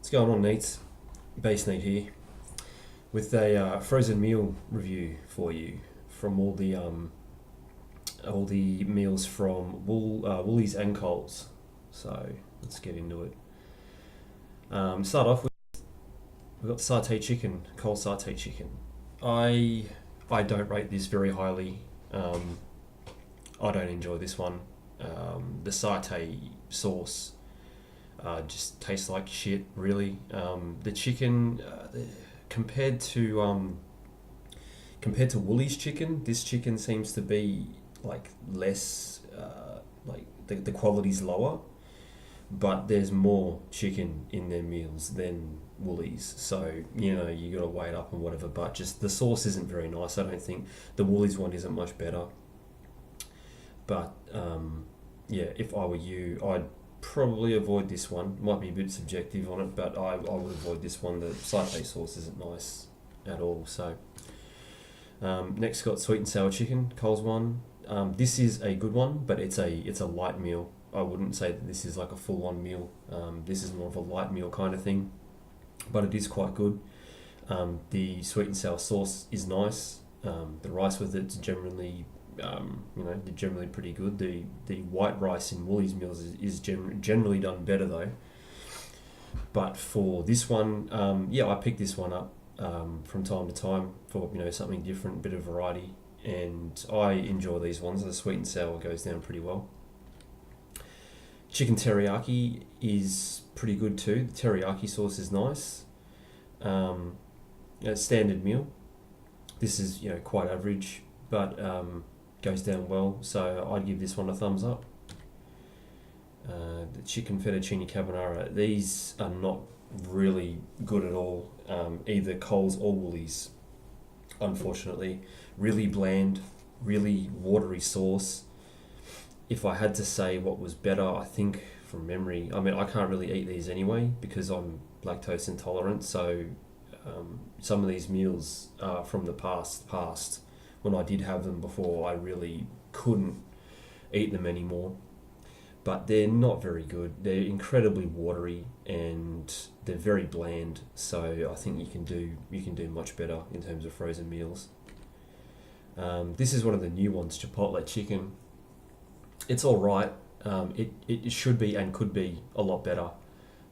What's going on, Neats? Base Neat here with a frozen meal review for you from all the meals from Woolies and Coles. So let's get into it. Start off with we've got the satay chicken, Coles satay chicken. I I don't rate this very highly. Um, I don't enjoy this one. The satay sauce just tastes like shit, really. The chicken, compared to compared to Woolies chicken, this chicken seems to be like less, like the quality's lower, but there's more chicken in their meals than Woolies. So you gotta weigh it up and whatever. But just the sauce isn't very nice. I don't think the Woolies one isn't much better. But yeah, if I were you, I'd probably avoid this one. Might be a bit subjective on it, but I would avoid this one. The satay sauce isn't nice at all. So next got sweet and sour chicken, Coles one. This is a good one, but it's a light meal. I wouldn't say that this is like a full on meal. This is more of a light meal kind of thing, but it is quite good. The sweet and sour sauce is nice. The rice with it's generally they're generally pretty good. The white rice in Woolies meals is generally done better though. But for this one, yeah, I picked this one up from time to time for something different, bit of variety, and I enjoy these ones. The sweet and sour goes down pretty well. Chicken teriyaki is pretty good too. The teriyaki sauce is nice. Um, Standard meal. This is quite average, but goes down well. So I'd give this one a thumbs up. The chicken fettuccine carbonara. These are not really good at all. Either Coles or Woolies, unfortunately. Really bland, really watery sauce. If I had to say what was better, I think from memory, I mean, I can't really eat these anyway because I'm lactose intolerant. So some of these meals from the past, when I did have them before, I really couldn't eat them anymore. But they're not very good. They're incredibly watery and they're very bland. So I think you can do much better in terms of frozen meals. This is one of the new ones, Chipotle chicken. It's all right. It should be and could be a lot better.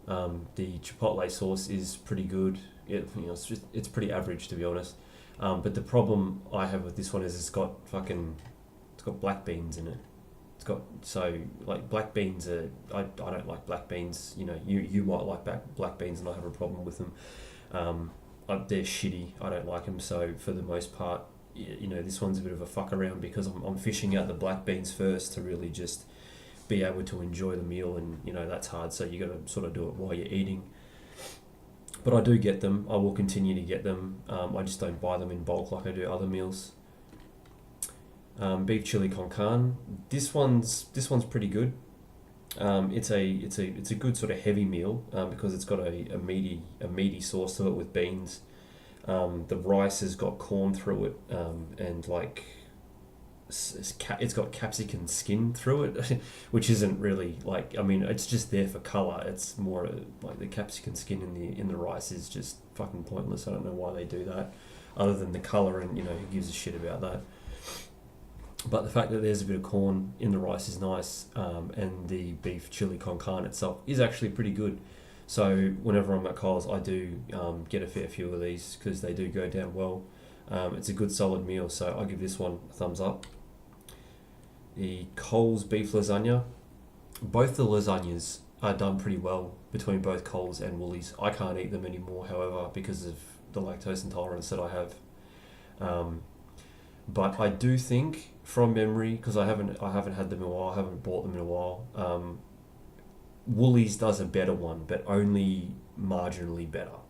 The Chipotle sauce is pretty good. It's pretty average to be honest. But the problem I have with this one is it's got black beans in it. It's got so like black beans are I don't like black beans. You might like black beans and I have a problem with them. They're shitty. I don't like them. So for the most part, this one's a bit of a fuck around because I'm fishing out the black beans first to really just be able to enjoy the meal, and that's hard. So you got to sort of do it while you're eating. But I do get them. I will continue to get them. I just don't buy them in bulk like I do other meals. Beef chili con carne. This one's pretty good. It's a good sort of heavy meal because it's got a meaty sauce to it with beans. The rice has got corn through it, and like it's got capsicum skin through it, which isn't really like, I mean, it's just there for color. It's more like the capsicum skin in the rice is just fucking pointless. I don't know why they do that, other than the color, and who gives a shit about that. But the fact that there's a bit of corn in the rice is nice, and the beef chili con carne itself is actually pretty good. So whenever I'm at Coles, I do get a fair few of these because they do go down well. It's a good solid meal, so I give this one a thumbs up. The Coles beef lasagna. Both the lasagnas are done pretty well between both Coles and Woolies. I can't eat them anymore, however, because of the lactose intolerance that I have. Um, but I do think, from memory, because I haven't had them in a while, I haven't bought them in a while. Woolies does a better one, but only marginally better.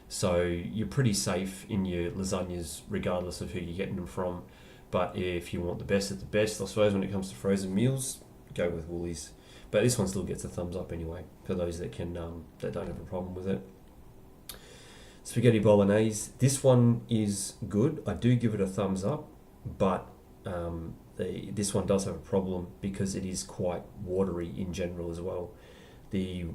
So you're pretty safe in your lasagnas, regardless of who you're getting them from. But if you want the best of the best, I suppose when it comes to frozen meals, go with Woolies. But this one still gets a thumbs up anyway for those that don't have a problem with it. Spaghetti bolognese. This one is good. I do give it a thumbs up, but this one does have a problem because it is quite watery in general as well. The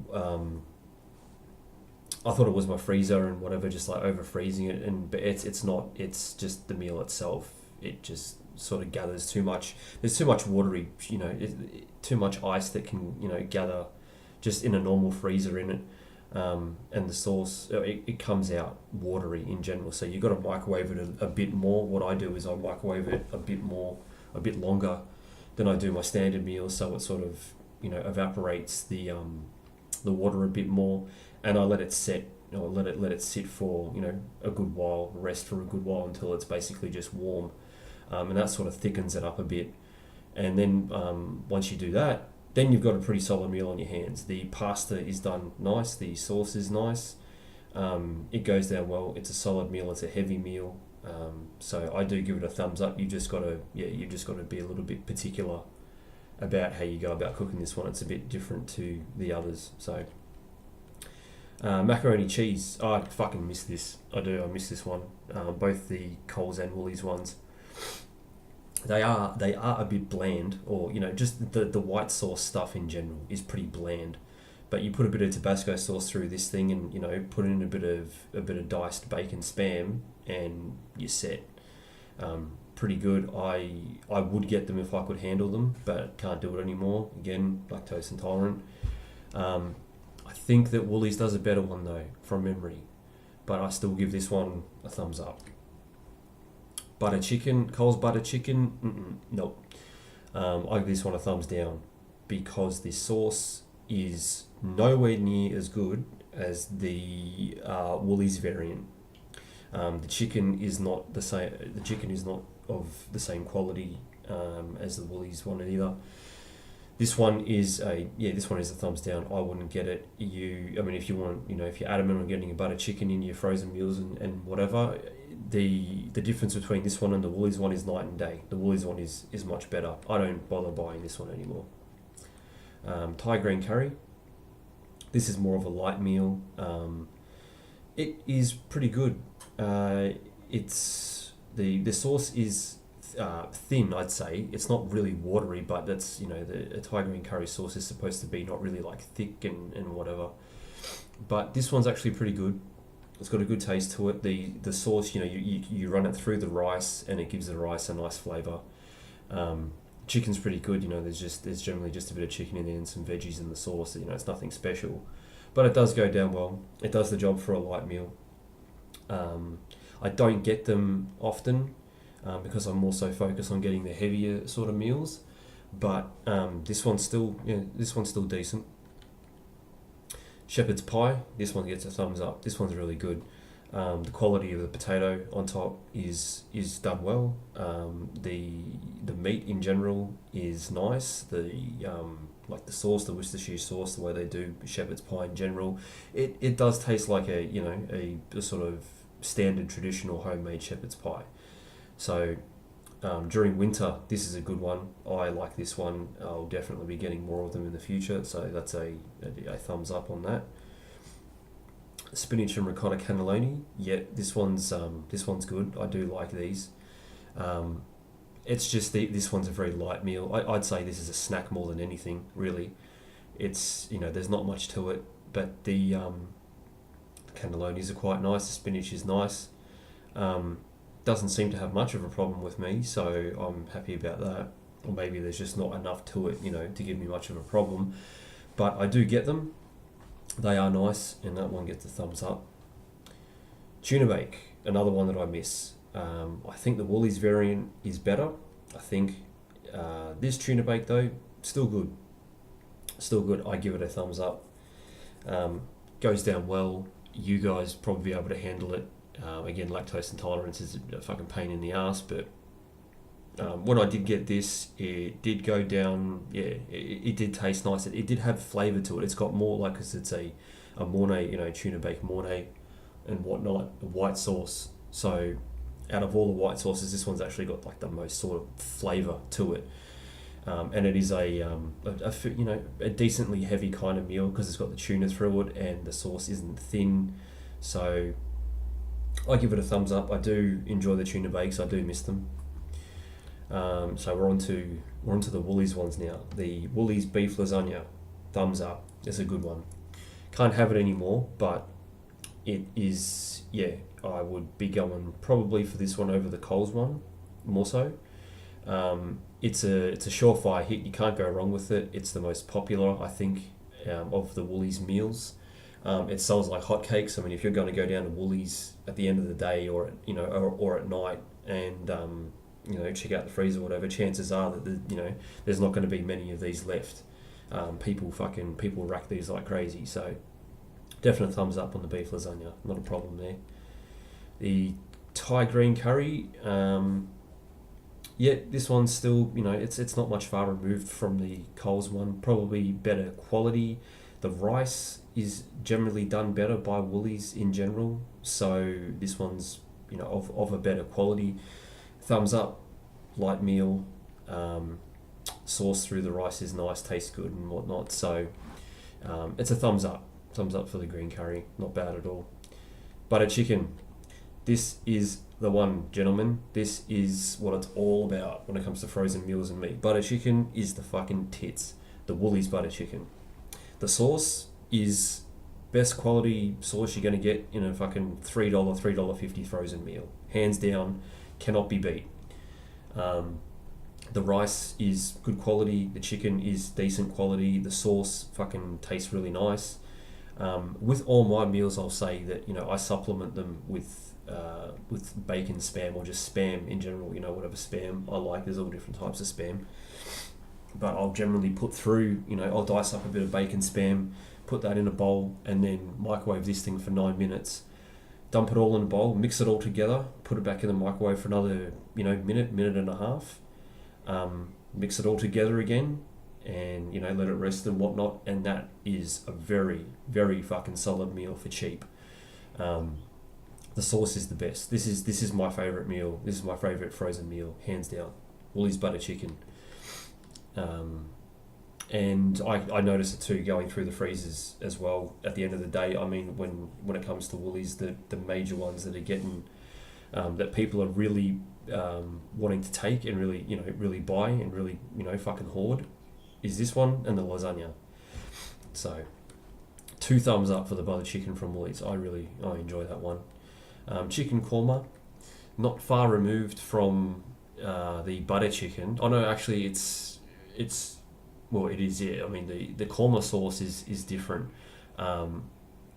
I thought it was my freezer and whatever, just like over freezing it, but it's not. It's just the meal itself. It just sort of gathers too much. There's too much watery, too much ice that can gather just in a normal freezer in it. And the sauce, it comes out watery in general. So you've got to microwave it a bit more. What I do is I microwave it a bit more, a bit longer than I do my standard meals, so it sort of evaporates the water a bit more, and I let it set. Let it sit for a good while, rest for a good while until it's basically just warm, and that sort of thickens it up a bit. And then once you do that, then you've got a pretty solid meal on your hands. The pasta is done nice, the sauce is nice, it goes down well. It's a solid meal. It's a heavy meal, so I do give it a thumbs up. You just got to be a little bit particular about how you go about cooking this one. It's a bit different to the others. So macaroni cheese, I fucking miss this. I miss this one. Both the Coles and Woolies ones. They are a bit bland, or just the white sauce stuff in general is pretty bland. But you put a bit of Tabasco sauce through this thing, and put in a bit of diced bacon spam, and you're set. Pretty good. I would get them if I could handle them, but can't do it anymore. Again, lactose intolerant. I think that Woolies does a better one though, from memory, but I still give this one a thumbs up. Butter chicken, Coles butter chicken, nope. I give this one a thumbs down because the sauce is nowhere near as good as the Woolies variant. The chicken is not the same. The chicken is not of the same quality as the Woolies one either. This one is a thumbs down. I wouldn't get it. If you want, if you're adamant on getting a butter chicken in your frozen meals and whatever, the difference between this one and the Woolies one is night and day. The Woolies one is much better. I don't bother buying this one anymore. Thai green curry. This is more of a light meal. It is pretty good. It's the sauce is thin, I'd say. It's not really watery, but that's a Thai green curry sauce is supposed to be not really like thick and whatever. But this one's actually pretty good. It's got a good taste to it. The sauce, you run it through the rice, and it gives the rice a nice flavour. Chicken's pretty good. There's generally just a bit of chicken in there and some veggies in the sauce. It's nothing special, but it does go down well. It does the job for a light meal. I don't get them often because I'm also focused on getting the heavier sort of meals. But this one's still decent. Shepherd's pie. This one gets a thumbs up. This one's really good. The quality of the potato on top is done well. The meat in general is nice. Like the sauce, the Worcestershire sauce, the way they do shepherd's pie in general, it does taste like a sort of standard traditional homemade shepherd's pie. So during winter, this is a good one. I like this one. I'll definitely be getting more of them in the future. So that's a thumbs up on that. Spinach and ricotta cannelloni. Yeah, this one's good. I do like these. It's just this one's a very light meal. I'd say this is a snack more than anything, really. It's there's not much to it, but the cannellonis are quite nice. The spinach is nice. Doesn't seem to have much of a problem with me, so I'm happy about that. Or maybe there's just not enough to it, to give me much of a problem. But I do get them. They are nice, and that one gets a thumbs up. Tuna bake, another one that I miss. I think the Woolies variant is better. I think this tuna bake though, still good. Still good. I give it a thumbs up. Goes down well. You guys probably be able to handle it. Again, lactose intolerance is a fucking pain in the ass, but when I did get this, it did go down. Yeah, it did taste nice. It did have flavour to it. It's got more like, cause it's a Mornay, tuna bake Mornay and whatnot, a white sauce. So out of all the white sauces, this one's actually got like the most sort of flavour to it. And it is a decently heavy kind of meal because it's got the tuna through it and the sauce isn't thin. So I give it a thumbs up. I do enjoy the tuna bakes. I do miss them. So we're on to the Woolies ones now. The Woolies beef lasagna, thumbs up. It's a good one. Can't have it anymore, but it is, yeah, I would be going probably for this one over the Coles one, more so. It's a surefire hit. You can't go wrong with it. It's the most popular, I think, of the Woolies meals. It sells like hotcakes. I mean, if you're going to go down to Woolies at the end of the day, or or at night, and check out the freezer or whatever, chances are that there's not going to be many of these left. People rack these like crazy. So definite thumbs up on the beef lasagna. Not a problem there. The Thai green curry. Yeah, this one's still, it's not much far removed from the Coles one. Probably better quality. The rice is generally done better by Woolies in general, so this one's of a better quality. Thumbs up, light meal. Sauce through the rice is nice, tastes good and whatnot. So it's a thumbs up. Thumbs up for the green curry, not bad at all. Butter chicken. This is the one, gentlemen. This is what it's all about when it comes to frozen meals and meat. Butter chicken is the fucking tits. The Woolies butter chicken. The sauce is best quality sauce you're going to get in a fucking $3, $3.50 frozen meal. Hands down, cannot be beat. The rice is good quality. The chicken is decent quality. The sauce fucking tastes really nice. With all my meals, I'll say that I supplement them with bacon spam or just spam in general. Whatever spam I like. There's all different types of spam, but I'll generally put through. I'll dice up a bit of bacon spam, put that in a bowl, and then microwave this thing for 9 minutes. Dump it all in a bowl, mix it all together, put it back in the microwave for another minute and a half. Mix it all together again, and let it rest and whatnot, and that is a very, very fucking solid meal for cheap. The sauce is the best. This is my favourite meal. This is my favourite frozen meal, hands down. Woolies butter chicken. And I notice it too going through the freezers as well at the end of the day. I mean, when it comes to Woolies, the major ones that are getting that people are really wanting to take and really buy and really fucking hoard is this one and the lasagna. So 2 thumbs up for the butter chicken from Woolies. I enjoy that one. Chicken korma, not far removed from the butter chicken. Oh no, actually it's well, it is, yeah. I mean the korma sauce is different.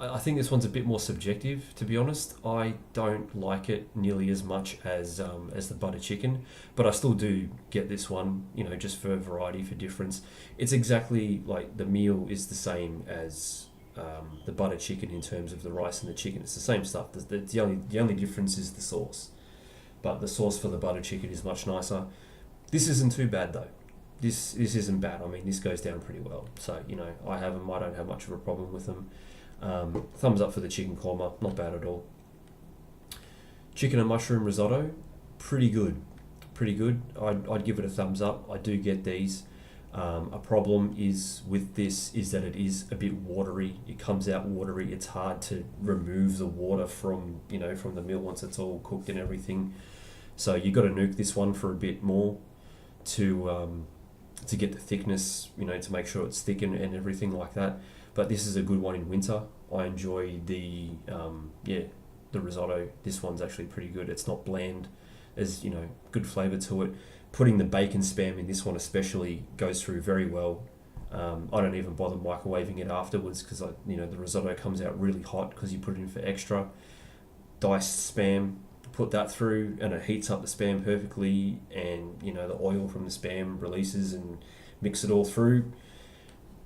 I think this one's a bit more subjective, to be honest. I don't like it nearly as much as the butter chicken, but I still do get this one, just for variety, for difference. It's exactly like the meal is the same as the butter chicken in terms of the rice and the chicken. It's the same stuff. The only difference is the sauce, but the sauce for the butter chicken is much nicer. This isn't too bad though. This isn't bad. I mean, this goes down pretty well. So I have them. I don't have much of a problem with them. Thumbs up for the chicken korma, not bad at all. Chicken and mushroom risotto, pretty good. I'd give it a thumbs up. I do get these. A problem is with this is that it is a bit watery. It comes out watery. It's hard to remove the water from the meal once it's all cooked and everything. So you got to nuke this one for a bit more to get the thickness, to make sure it's thick and everything like that. But this is a good one in winter. I enjoy the risotto. This one's actually pretty good. It's not bland. There's good flavour to it. Putting the bacon spam in this one especially goes through very well. I don't even bother microwaving it afterwards because the risotto comes out really hot because you put it in for extra. Diced spam, put that through and it heats up the spam perfectly, and the oil from the spam releases and mix it all through.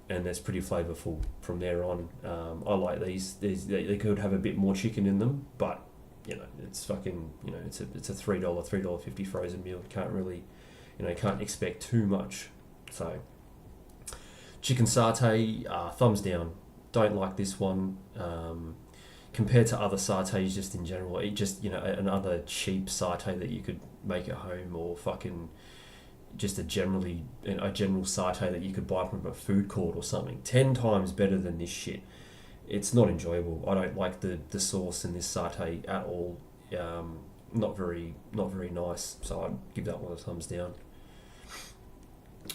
And that's pretty flavourful from there on. I like these. They could have a bit more chicken in them, but it's fucking it's a $3.50 frozen meal. You can't really can't expect too much. So chicken satay, thumbs down. Don't like this one. Compared to other satays, just in general, it just another cheap satay that you could make at home, or fucking just a general satay that you could buy from a food court or something. 10 times better than this shit. It's not enjoyable. I don't like the sauce in this satay at all. Not very nice. So I'd give that one a thumbs down.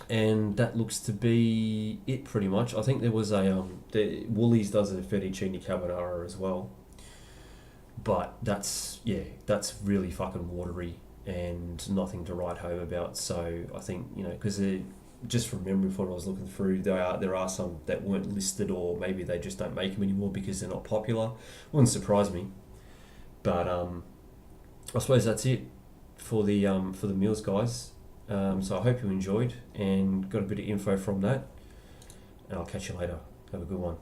And that looks to be it pretty much. I think there was the Woolies does a fettuccine carbonara as well. but that's really fucking watery and nothing to write home about. So I think, because just from memory, from what I was looking through, there are some that weren't listed, or maybe they just don't make them anymore because they're not popular. Wouldn't surprise me. But I suppose that's it for the meals, guys. So I hope you enjoyed and got a bit of info from that. And I'll catch you later. Have a good one.